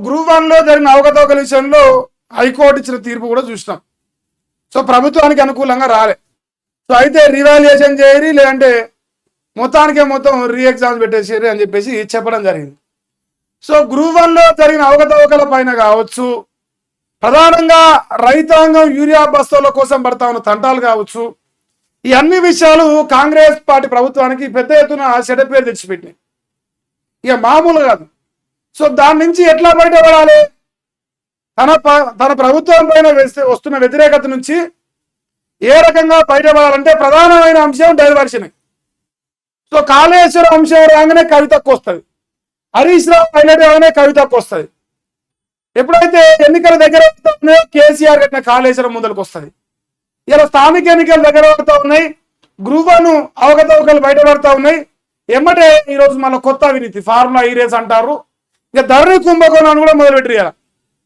Group 1లో జరిగిన అవకతవకల విషయంలో high court ఇచ్చిన తీర్పు కూడా చూసినాం. సో ప్రభుత్వానికి అనుకూలంగా రాలే. సో అయితే రివాల్యుయేషన్ చేయరి, లేదంటే మొత్తం రీ ఎగ్జామ్స్ పెట్టేసేరి అని చెప్పేసి చెప్పడం జరిగింది. సో గ్రూప్ 1లో జరిగిన అవకతవకల పైన కావచ్చు, ప్రధానంగా రైతాంగం యూరియా బస్తాల కోసం పడతా ఉన్న తంటాలు కావచ్చు, ఈ అన్ని విషయాలు కాంగ్రెస్ పార్టీ ప్రభుత్వానికి పెద్ద ఎత్తున చెడ్డ పేరు తెచ్చిపెట్టినాయి. ఇక మామూలు కాదు. సో దాని నుంచి ఎట్లా బయటపడాలి? తన ప్రభుత్వం పైన వస్తున్న వ్యతిరేకత నుంచి ఏ రకంగా బయటపడాలంటే ప్రధానమైన అంశం డైవర్షన్. సో కాళేశ్వరం అంశం రాగానే కవితకు వస్తుంది, హరీష్ రావు హైలైట్ అవగానే కవితకు వస్తుంది. ఎప్పుడైతే ఎన్నికల దగ్గర పడుతూ ఉన్నాయో కేసీఆర్ కట్టిన కాళేశ్వరం ముందరకు వస్తుంది. ఇలా స్థానిక ఎన్నికలు దగ్గర పడుతూ ఉన్నాయి, గ్రూప్ 1 అవకతవకలు బయటపడతా ఉన్నాయి. ఎమ్మటే ఈరోజు మన కొత్త అవినీతి ఫార్ములా ఈ రేస్ అంటారు. ఇక ధరణి కుంభకోణాన్ని కూడా మొదలుపెట్టారు.